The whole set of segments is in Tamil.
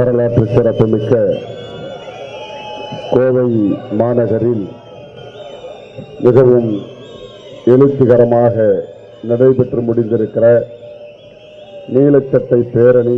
வரலாற்று சிறப்புமிக்க கோவை மாநகரில் மிகவும் எழுச்சிகரமாக நடைபெற்று முடிந்திருக்கிற நீலச்சட்டை பேரணி,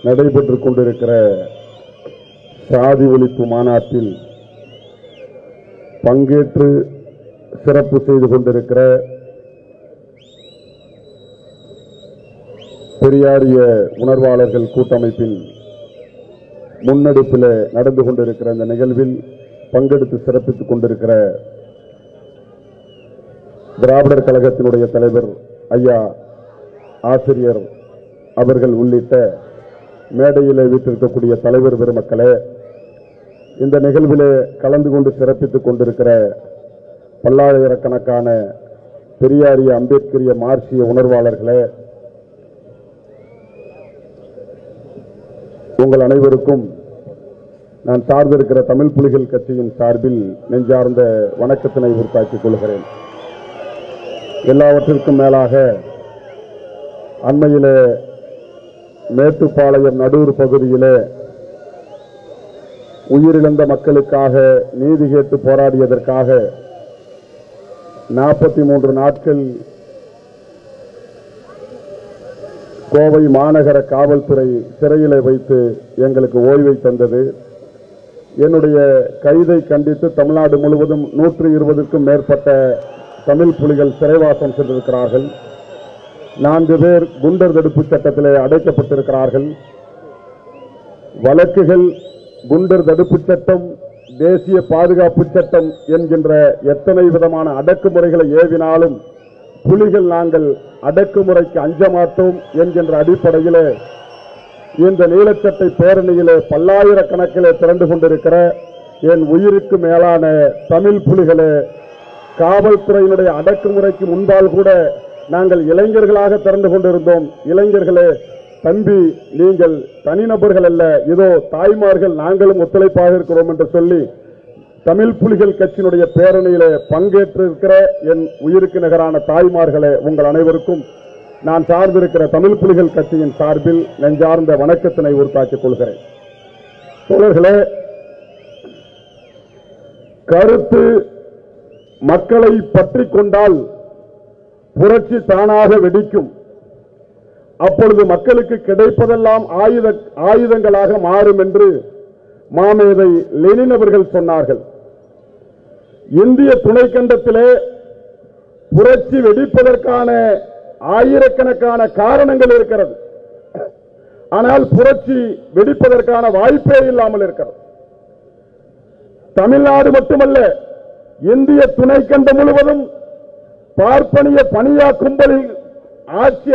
நடைபெற்றுக் கொண்டிருக்கிற சாதி ஒழிப்பு மாநாட்டில் பங்கேற்று சிறப்பு செய்து கொண்டிருக்கிற பெரியாரிய உணர்வாளர்கள் கூட்டமைப்பின் முன்னெடுப்பில் நடந்து கொண்டிருக்கிற இந்த நிகழ்வில் பங்கெடுத்து சிறப்பித்துக் கொண்டிருக்கிற திராவிடர் கழகத்தினுடைய தலைவர் ஐயா ஆசிரியர் அவர்கள் உள்ளிட்ட மேடையிலே வீட்டிருக்கக்கூடிய தலைவர் பெருமக்களே, இந்த நிகழ்விலே கலந்து கொண்டு சிறப்பித்துக் கொண்டிருக்கிற பல்லாயிரக்கணக்கான பெரியாரிய அம்பேத்கரிய மார்க்சிய உணர்வாளர்களே, உங்கள் அனைவருக்கும் நான் சார்ந்திருக்கிற தமிழ் புலிகள் கட்சியின் சார்பில் நெஞ்சார்ந்த வணக்கத்தினை உரித்தாக்கிக் கொள்கிறேன். எல்லாவற்றிற்கும் மேலாக அண்மையிலே மேட்டுப்பாளையம் நடூர் பகுதியிலே உயிரிழந்த மக்களுக்காக நீதி கேட்டு போராடியதற்காக 43 நாட்கள் கோவை மாநகர காவல்துறை சிறையிலே வைத்து எங்களுக்கு ஓய்வை தந்தது. என்னுடைய கைதை கண்டித்து தமிழ்நாடு முழுவதும் 120க்கும் மேற்பட்ட தமிழ் புலிகள் சிறைவாசம் சென்றிருக்கிறார்கள். 4 பேர் குண்டர் தடுப்பு சட்டத்திலே அடைக்கப்பட்டிருக்கிறார்கள். வழக்குகள் குண்டர் தடுப்பு சட்டம், தேசிய பாதுகாப்பு சட்டம் என்கின்ற எத்தனை விதமான அடக்குமுறைகளை ஏவினாலும் புலிகள் நாங்கள் அடக்குமுறைக்கு அஞ்ச மாட்டோம் என்கின்ற அடிப்படையிலே இந்த நீலச்சட்டை பேரணியிலே பல்லாயிரக்கணக்கிலே திரண்டு கொண்டிருக்கிற என் உயிருக்கு மேலான தமிழ் புலிகளே, காவல்துறையினுடைய அடக்குமுறைக்கு முன்பால் கூட நாங்கள் இளைஞர்களாக திரண்டு கொண்டிருந்தோம். இளைஞர்களே, தம்பி, நீங்கள் தனிநபர்கள் அல்ல, இதோ தாய்மார்கள், நாங்களும் ஒத்துழைப்பாக இருக்கிறோம் என்று சொல்லி தமிழ் புலிகள் கட்சியினுடைய பேரணியிலே பங்கேற்றிருக்கிற என் உயிருக்கு நிகரான தாய்மார்களே, உங்கள் அனைவருக்கும் நான் சார்ந்திருக்கிற தமிழ் புலிகள் கட்சியின் சார்பில் நெஞ்சார்ந்த வணக்கத்தினை உரித்தாக்கிக் கொள்கிறேன். தோழர்களே, கருத்து மக்களை பற்றி கொண்டால் புரட்சி தானாக வெடிக்கும். அப்பொழுது மக்களுக்கு கிடைப்பதெல்லாம் ஆயுதங்களாக மாறும் என்று மாமேதை லெனின் அவர்கள் சொன்னார்கள். இந்திய துணைக்கண்டத்திலே புரட்சி வெடிப்பதற்கான ஆயிரக்கணக்கான காரணங்கள் இருக்கிறது. ஆனால் புரட்சி வெடிப்பதற்கான வாய்ப்பே இல்லாமல் இருக்கிறது. தமிழ்நாடு மட்டுமல்ல, இந்திய துணைக்கண்டம் முழுவதும் பார்ப்பனிய பணியா கும்பலில் ஆட்சி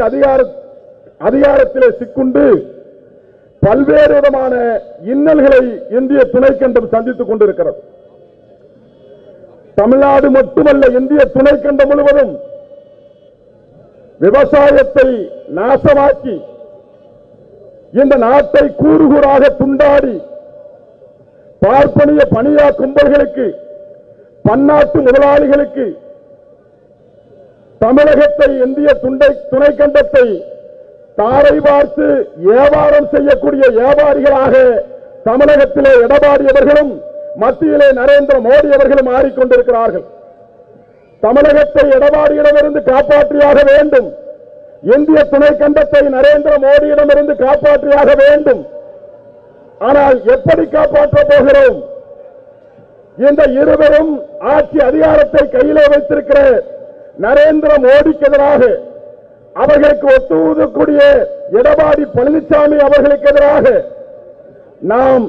அதிகாரத்திலே சிக்குண்டு பல்வேறு விதமான இன்னல்களை இந்திய துணைக்கண்டம் சந்தித்துக் கொண்டிருக்கிறது. தமிழ்நாடு மட்டுமல்ல, இந்திய துணைக்கண்டம் முழுவதும் விவசாயத்தை நாசமாக்கி இந்த நாட்டை கூறு கூறாக துண்டாடி பார்ப்பனிய பணியா கும்பல்களுக்கு, பன்னாட்டு முதலாளிகளுக்கு தமிழகத்தை, இந்திய துணைக்கண்டத்தை தாரை பார்த்து வியாபாரம் செய்யக்கூடிய வியாபாரிகளாக தமிழகத்திலே எடப்பாடியவர்களும் மத்தியிலே நரேந்திர மோடி அவர்களும் மாறிக்கொண்டிருக்கிறார்கள். தமிழகத்தை எடப்பாடியிடமிருந்து காப்பாற்றியாக வேண்டும். இந்திய துணைக்கண்டத்தை நரேந்திர மோடியிடமிருந்து காப்பாற்றியாக வேண்டும். ஆனால் எப்படி காப்பாற்றப் போகிறோம்? இந்த இருவரும் ஆட்சி அதிகாரத்தை கையிலே வைத்திருக்கிற நரேந்திர மோடிக்கு எதிராக, அவர்களுக்கு ஒத்துழைக்கக்கூடிய எடப்பாடி பழனிசாமி அவர்களுக்கு எதிராக நாம்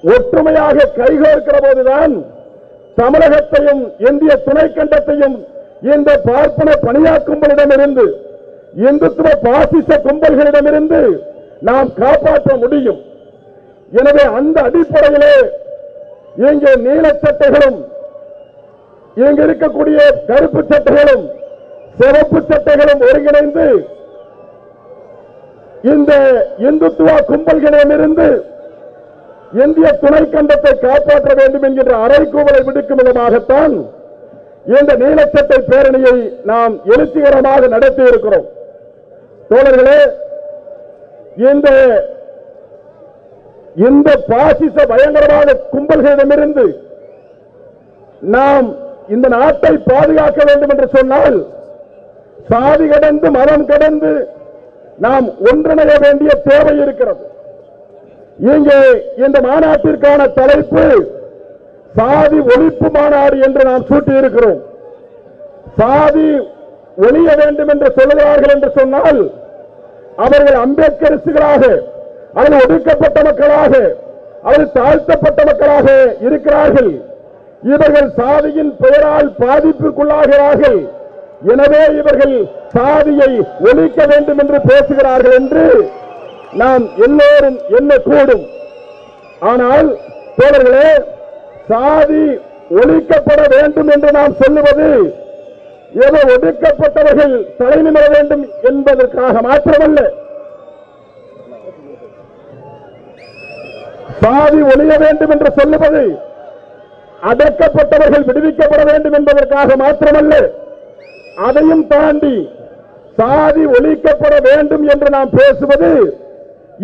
ஒற்றுமையாக கைகோர்க்கிற போதுதான் தமிழகத்தையும் இந்திய துணைக்கண்டத்தையும் இந்த பார்ப்பன பணியா கும்பலிடமிருந்து, இந்துத்துவ பாசிச கும்பல்களிடமிருந்து நாம் காப்பாற்ற முடியும். எனவே அந்த அடிப்படையிலே இங்கே நீலச்சட்டைகளும், இங்கு இருக்கக்கூடிய கருப்பு சட்டைகளும் சிவப்பு சட்டைகளும் ஒருங்கிணைந்து இந்த இந்துத்துவ கும்பல்களிடமிருந்து இந்திய துணைக்கண்டத்தை காப்பாற்ற வேண்டும் என்கின்ற அறைகூவலை விடுக்கும் விதமாகத்தான் இந்த நீலச்சட்டை பேரணியை நாம் எழுச்சிகரமாக நடத்தி இருக்கிறோம். தோழர்களே, இந்த இந்த பாசிச பயங்கரவாத கும்பல்களிடமிருந்து நாம் இந்த நாட்டை பாதுகாக்க வேண்டும் என்று சொன்னால் சாதி கடந்து மதம் கடந்து நாம் ஒன்றிணைய வேண்டிய தேவை இருக்கிறது. இங்கே இந்த மாநாட்டிற்கான தலைப்பு சாதி ஒழிப்பு மாநாடு என்று நாம் சூட்டியிருக்கிறோம். சாதி ஒழிய வேண்டும் என்று சொல்லுகிறார்கள் என்று சொன்னால் அவர்கள் அம்பேத்கரிஸ்டுகளாக அல்லது ஒடுக்கப்பட்ட மக்களாக அல்லது தாழ்த்தப்பட்ட மக்களாக இருக்கிறார்கள். இவர்கள் சாதியின் பெயரால் பாதிப்புக்குள்ளாகிறார்கள். எனவே இவர்கள் சாதியை ஒழிக்க வேண்டும் என்று பேசுகிறார்கள் என்று நாம் எல்லோரும் எண்ணக்கூடும். ஆனால் தோழர்களே, சாதி ஒழிக்கப்பட வேண்டும் என்று நாம் சொல்லுவது ஏதோ ஒடுக்கப்பட்டவர்கள் தலைநிமிர வேண்டும் என்பதற்காக மாத்திரமல்ல. சாதி ஒழிய வேண்டும் என்று சொல்லுவது அடக்கப்பட்டவர்கள் விடுவிக்கப்பட வேண்டும் என்பதற்காக மாத்திரமல்ல. அதையும் தாண்டி சாதி ஒழிக்கப்பட வேண்டும் என்று நாம் பேசுவது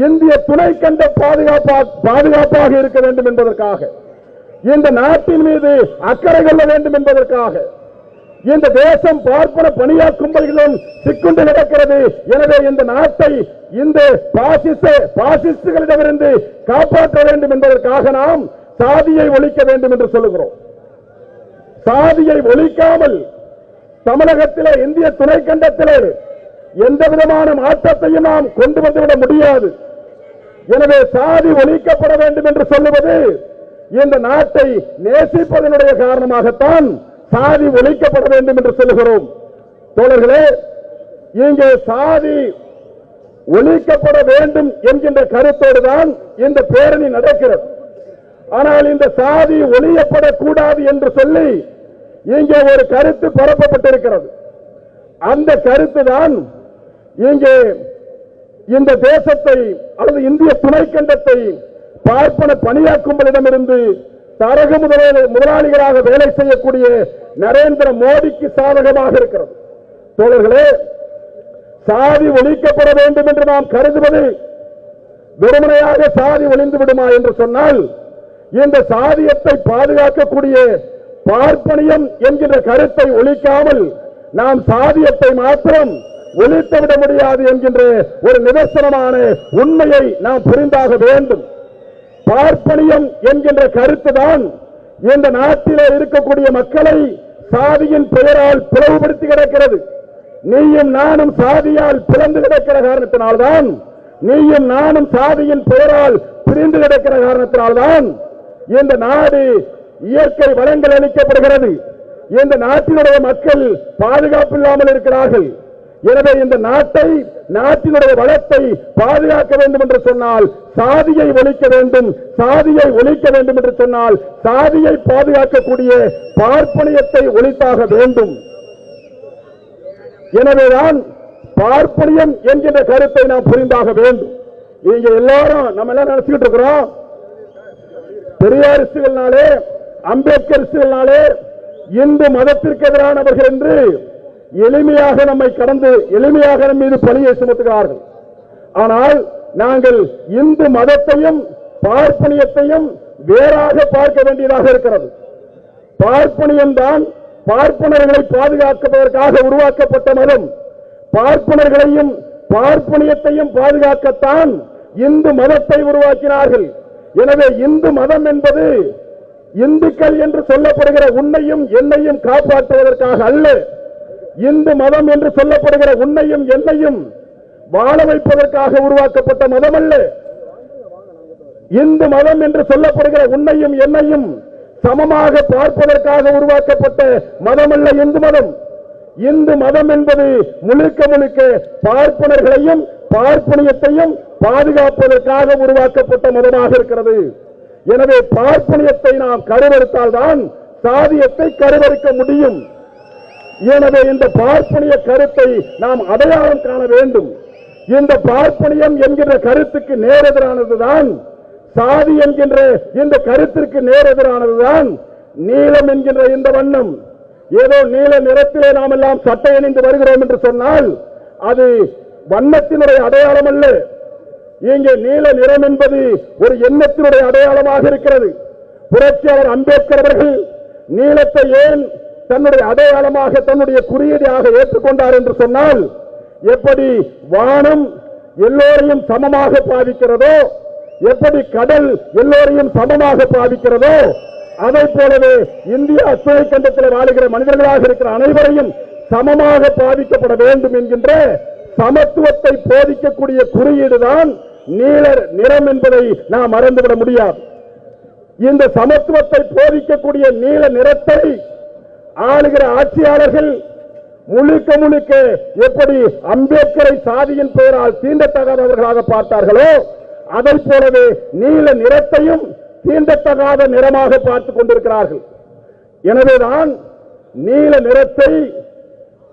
இந்திய துணைக்கண்ட பாதுகாப்பாக இருக்க வேண்டும் என்பதற்காக, இந்த நாட்டின் மீது அக்கறை கொள்ள வேண்டும் என்பதற்காக. இந்த தேசம் பார்ப்பன பணியா கும்பல்களும் சிக்குண்டு கிடக்கிறது. எனவே இந்த நாட்டை இந்த பாசிஸ்டுகளிடமிருந்து காப்பாற்ற வேண்டும் என்பதற்காக நாம் சாதியை ஒழிக்க வேண்டும் என்று சொல்லுகிறோம். சாதியை ஒழிக்காமல் தமிழகத்திலே, இந்திய துணைக்கண்டத்திலே எந்த விதமான மாற்றத்தையும் நாம் கொண்டு வந்துவிட முடியாது. எனவே சாதி ஒழிக்கப்பட வேண்டும் என்று சொல்லுவது இந்த நாட்டை நேசிப்பதனுடைய காரணமாகத்தான் சாதி ஒழிக்கப்பட வேண்டும் என்று சொல்லுகிறோம். தோழர்களே, இங்கே சாதி ஒழிக்கப்பட வேண்டும் என்கின்ற கருத்தோடு தான் இந்த பேரணி நடக்கிறது. ஆனால் இந்த சாதி ஒழியப்படக்கூடாது என்று சொல்லி இங்கே ஒரு கருத்து பரப்பப்பட்டிருக்கிறது. அந்த கருத்து தான் இங்கே இந்த தேசத்தை அல்லது இந்திய துணைக்கண்டத்தை பார்ப்பன பணியாக்கும்பலிடமிருந்து தரகு முதலாளிகளாக வேலை செய்யக்கூடிய நரேந்திர மோடிக்கு சாதகமாக இருக்கிறது. தோழர்களே, சாதி ஒழிக்கப்பட வேண்டும் என்று நாம் கருதுவது வெறுமனையாக சாதி ஒழிந்து விடுமா என்று சொன்னால், இந்த சாதியத்தை பாதுகாக்கக்கூடிய பார்ப்பனியம் என்கின்ற கருத்தை ஒழிக்காமல் நாம் சாதியத்தை மாத்திரம் ஒழித்துவிட முடியாது என்கின்ற ஒரு நிதர்சனமான உண்மையை நாம் புரிந்தாக வேண்டும். பார்ப்பனியம் என்கின்ற கருத்துதான் இந்த நாட்டிலே இருக்கக்கூடிய மக்களை சாதியின் பெயரால் பிளவுபடுத்தி கிடக்கிறது. நீயும் நானும் சாதியால் பிளந்து கிடக்கிற காரணத்தினால்தான், நீயும் நானும் சாதியின் பெயரால் பிரிந்து கிடக்கிற காரணத்தினால்தான் இந்த நாடு இயற்கை வளங்கள் அளிக்கப்படுகிறது. இந்த நாட்டினுடைய மக்கள் பாதுகாப்பு இல்லாமல் இருக்கிறார்கள். எனவே இந்த நாட்டை, நாட்டினுடைய வளத்தை பாதுகாக்க வேண்டும் என்று சொன்னால் சாதியை ஒழிக்க வேண்டும். சாதியை ஒழிக்க வேண்டும் என்று சொன்னால் சாதியை பாதுகாக்கக்கூடிய பார்ப்பனியத்தை ஒழித்தாக வேண்டும். எனவேதான் பார்ப்பனியம் என்கின்ற கருத்தை நாம் புரிந்தாக வேண்டும். இங்க எல்லாரும் நம்ம எல்லாம் நினைச்சுக்கிட்டு இருக்கிறோம், பெரியாரிஸ்டுகள்னாலே, அம்பேத்கரிஸ்டுகள்னாலே இந்து மதத்திற்கு எதிரானவர்கள் என்று எளிமையாக நம்மை கடந்து எளிமையாக நம் மீது பழியை சுமத்துகிறார்கள். ஆனால் நாங்கள் இந்து மதத்தையும் பார்ப்பனியத்தையும் வேறாக பார்க்க வேண்டியதாக இருக்கிறது. பார்ப்பனியம் தான் பார்ப்பனர்களை பாதுகாப்பதற்காக உருவாக்கப்பட்ட மதம். பார்ப்பனர்களையும் பார்ப்பனியத்தையும் பாதுகாக்கத்தான் இந்து மதத்தை உருவாக்கினார்கள். எனவே இந்து மதம் என்பது இந்துக்கள் என்று சொல்லப்படுகிற உன்னையும் என்னையும் காப்பாற்றுவதற்காக அல்ல. இந்து மதம் என்று சொல்லப்படுகிற உன்னையும் என்னையும் வாழ வைப்பதற்காக உருவாக்கப்பட்ட மதம் அல்ல. இந்து மதம் என்று சொல்லப்படுகிற உன்னையும் என்னையும் சமமாக பார்ப்பதற்காக உருவாக்கப்பட்ட மதம் அல்ல இந்து மதம். இந்து மதம் என்பது முழுக்க முழுக்க பார்ப்பனர்களையும் பார்ப்பனியத்தையும் பாதுகாப்பதற்காக உருவாக்கப்பட்ட மதமாக இருக்கிறது. எனவே பார்ப்பனியத்தை நாம் கருவறுத்தால் தான் சாதியத்தை கருவறுக்க முடியும். எனவே இந்த பார்ப்பனிய கருத்தை நாம் அடையாளம் காண வேண்டும். இந்த பார்ப்பனியம் என்கின்ற கருத்துக்கு நேரெதிரானதுதான் சாதி என்கின்ற இந்த கருத்திற்கு நேரெதிரானதுதான் நீலம் என்கின்ற இந்த வண்ணம். ஏதோ நீல நிறத்திலே நாம் எல்லாம் சட்டை அணிந்து வருகிறோம் என்று சொன்னால் அது வண்ணத்தினுடைய அடையாளம் அல்ல. இங்கே நீல நிறம் என்பது ஒரு எண்ணத்தினுடைய அடையாளமாக இருக்கிறது. புரட்சியாளர் அம்பேத்கர் அவர்கள் நீலத்தை ஏன் தன்னுடைய அடையாளமாக தன்னுடைய குறியீடாக ஏற்றுக்கொண்டார் என்று சொன்னால், எப்படி வானம் எல்லோரையும் சமமாக பாதிக்கிறதோ, எப்படி கடல் எல்லோரையும் சமமாக பாதிக்கிறதோ, அதை போலவே இந்தியா துணைக்கண்டத்தில் வாழுகிற மனிதர்களாக இருக்கிற அனைவரையும் சமமாக பாதிக்கப்பட வேண்டும் என்கின்ற சமத்துவத்தை போதிக்கக்கூடிய குறியீடுதான் நீல நிறம் என்பதை நாம் மறந்துவிட முடியாது. இந்த சமத்துவத்தை போதிக்கக்கூடிய நீல நிறத்தை ஆளுகிற ஆட்சியாளர்கள் முழுக்க முழுக்க எப்படி அம்பேத்கரை சாதியின் பெயரால் தீண்டத்தகாதவர்களாக பார்த்தார்களோ, அதை போலவே நீல நிறத்தையும் தீண்டத்தகாத நிறமாக பார்த்துக் கொண்டிருக்கிறார்கள். எனவேதான் நீல நிறத்தை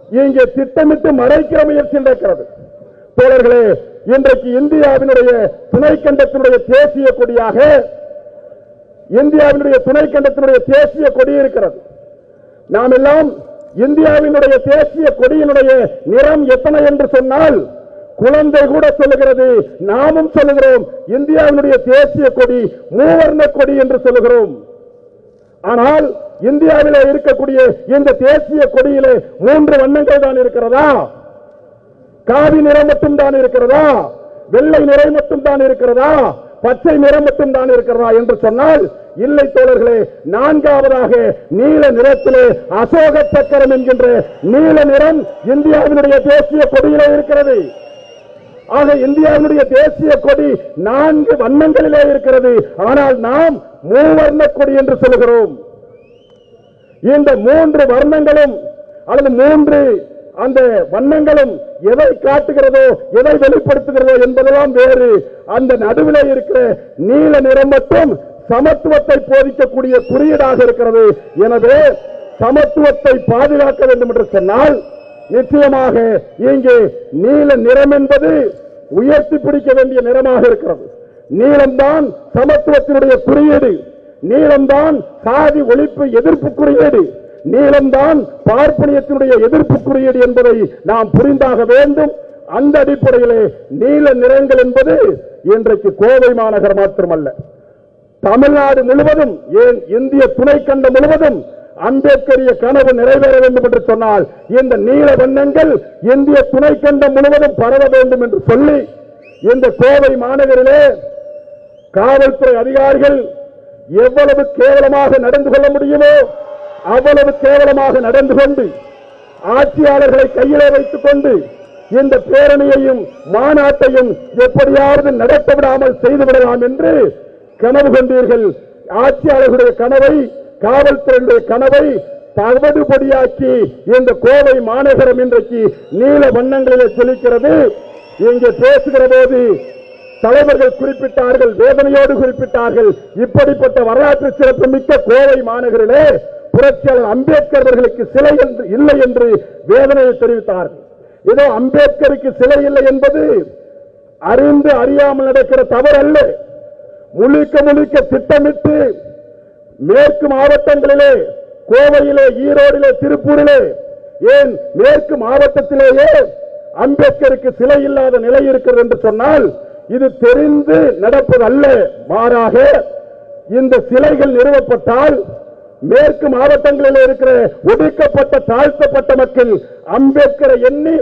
இங்கே திட்டமிட்டு மறைக்கிற முயற்சி நடக்கிறது. தோழர்களே, இன்றைக்கு இந்தியாவினுடைய துணைக்கண்டத்தினுடைய தேசிய கொடியாக இந்தியாவினுடைய துணைக்கண்டத்தினுடைய தேசிய கொடி இருக்கிறது. நாம் எல்லாம் இந்தியாவினுடைய தேசிய கொடியினுடைய நிறம் எத்தனை என்று சொன்னால், குழந்தை கூட சொல்லுகிறது, நாமும் சொல்லுகிறோம், இந்தியாவினுடைய தேசிய கொடி மூவர்ண கொடி என்று சொல்லுகிறோம். ஆனால் இந்தியாவில் இருக்கக்கூடிய இந்த தேசிய கொடியிலே 3 வண்ணங்கள் தான் இருக்கிறதா? காவி நிறம் மட்டும் தான் இருக்கிறதா? வெள்ளை நிறம் மட்டும் தான் இருக்கிறதா? பச்சை நிறம் மட்டும் தான் இருக்கிறதா என்று சொன்னால் இல்லை தோழர்களே. 4வதாக நீல நிறத்திலே அசோக சக்கரம் என்கின்ற நீல நிறம் இந்தியாவினுடைய தேசிய கொடியிலே இருக்கிறது. ஆக இந்தியாவினுடைய தேசிய கொடி 4 வண்ணங்களிலே இருக்கிறது. ஆனால் நாம் மூவர்ண கொடி என்று சொல்கிறோம். இந்த 3 வர்ணங்களும் அல்லது 3 அந்த வண்ணங்களும் எதை காட்டுகிறதோ, எதை வெளிப்படுத்துகிறதோ என்பதெல்லாம் வேறு. அந்த நடுவிலே இருக்கிற நீல நிறம் மட்டும் சமத்துவத்தை போதிக்கக்கூடிய குறியீடாக இருக்கிறது. எனவே சமத்துவத்தை பாதுகாக்க வேண்டும் என்று சொன்னால் நிச்சயமாக இங்கே நீல நிறம் என்பது உயர்த்தி பிடிக்க வேண்டிய நிறமாக இருக்கிறது. நீலம்தான் சமத்துவத்தினுடைய குறியீடு, நீலம்தான் சாதி ஒழிப்பு எதிர்ப்பு குறியீடு, நீலம்தான் பார்ப்பனியத்தினுடைய எதிர்ப்பு குறியீடு என்பதை நாம் புரிந்தாக வேண்டும். அந்த அடிப்படையிலே நீல நிறங்கள் என்பது இன்றைக்கு கோவை மாநகர் மாத்திரமல்ல, தமிழ்நாடு முழுவதும், ஏன் இந்திய துணைக்கண்டம் முழுவதும் அம்பேத்கரிய கனவு நிறைவேற வேண்டும் என்று சொன்னால் இந்த நீல வண்ணங்கள் இந்திய துணைக்கண்டம் முழுவதும் பரவ வேண்டும் என்று சொல்லி இந்த கோவை மாநகரிலே காவல்துறை அதிகாரிகள் எவ்வளவு கேவலமாக நடந்து கொள்ள முடியுமோ அவ்வளவு கேவலமாக நடந்து கொண்டு ஆட்சியாளர்களை கையிலே வைத்துக் கொண்டு இந்த பேரணியையும் மாநாட்டையும் எப்படியாவது நடத்த விடாமல் செய்துவிடலாம் என்று கனவு கொண்டீர்கள். ஆட்சியாளர்களுடைய கனவை, காவல்துறையுடைய கனவை தவிடுபொடியாக்கி இந்த கோவை மாநகரம் இன்றைக்கு நீல வண்ணங்களிலே செலுக்கிறது. இங்கே பேசுகிற போது தலைவர்கள் குறிப்பிட்டார்கள், வேதனையோடு குறிப்பிட்டார்கள், இப்படிப்பட்ட வரலாற்று சிறப்பு மிக்க கோவை மாநகரிலே புரட்சியாளர் அம்பேத்கர் அவர்களுக்கு சிலை இல்லை என்று வேதனையை தெரிவித்தார்கள். ஏதோ அம்பேத்கருக்கு சிலை இல்லை என்பது அறிந்து அறியாமல் நடக்கிற தவறு அல்ல. முழுக்க முழுக்க திட்டமிட்டு மேற்கு மாவட்டங்களிலே, கோவையிலே, ஈரோடிலே, திருப்பூரிலே, ஏன் மேற்கு மாவட்டத்திலேயே அம்பேத்கருக்கு சிலை இல்லாத நிலை இருக்கிறது என்று சொன்னால் இது தெரிந்து நடப்பது அல்ல. மாறாக இந்த சிலைகள் நிறுவப்பட்டால் மேற்கு மாவட்டங்களில் இருக்கிற ஒடுக்கப்பட்ட தாழ்த்தப்பட்ட மக்கள் அம்பேத்கரை எண்ணி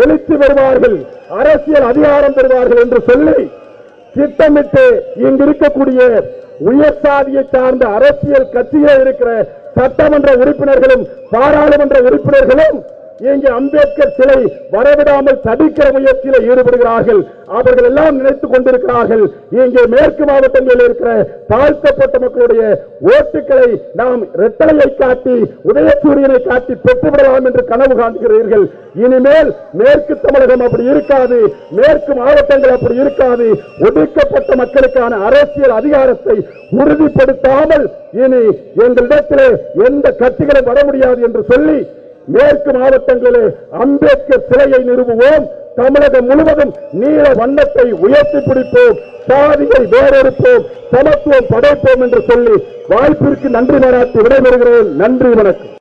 எழுச்சி பெறுவார்கள், அரசியல் அதிகாரம் பெறுவார்கள் என்று சொல்லி திட்டமிட்டு இங்கு இருக்கக்கூடிய உயர் சாதியை சார்ந்த அரசியல் கட்சியில் இருக்கிற சட்டமன்ற உறுப்பினர்களும் பாராளுமன்ற உறுப்பினர்களும் இங்கே அம்பேத்கர் சிலை வரவிடாமல் தடுக்கிற முயற்சியில் ஈடுபடுகிறார்கள். அவர்கள் எல்லாம் நினைத்துக் கொண்டிருக்கிறார்கள், இங்கே மேற்கு மாவட்டங்களில் இருக்கிற தாழ்த்தப்பட்ட மக்களுடைய ஓட்டுக்களை நாம் இரட்டலையை காட்டி, உதயசூரியனை காட்டி பெற்றுவிடலாம் என்று கனவு காண்கிறீர்கள். இனிமேல் மேற்கு தமிழகம் அப்படி இருக்காது, மேற்கு மாவட்டங்கள் அப்படி இருக்காது. ஒடுக்கப்பட்ட மக்களுக்கான அரசியல் அதிகாரத்தை உறுதிப்படுத்தாமல் இனி எங்களிடத்திலே எந்த கட்சிகளும் வர முடியாது என்று சொல்லி மேற்கு மாவட்டங்களிலே அம்பேத்கர் சிலையை நிறுவுவோம். தமிழகம் முழுவதும் நீல வண்ணத்தை உயர்த்தி பிடிப்போம், சாதியை வேறொருப்போம், சமத்துவம் படைப்போம் என்று சொல்லி வாய்ப்பிற்கு நன்றி பாராட்டி விடைபெறுகிறேன். நன்றி, வணக்கம்.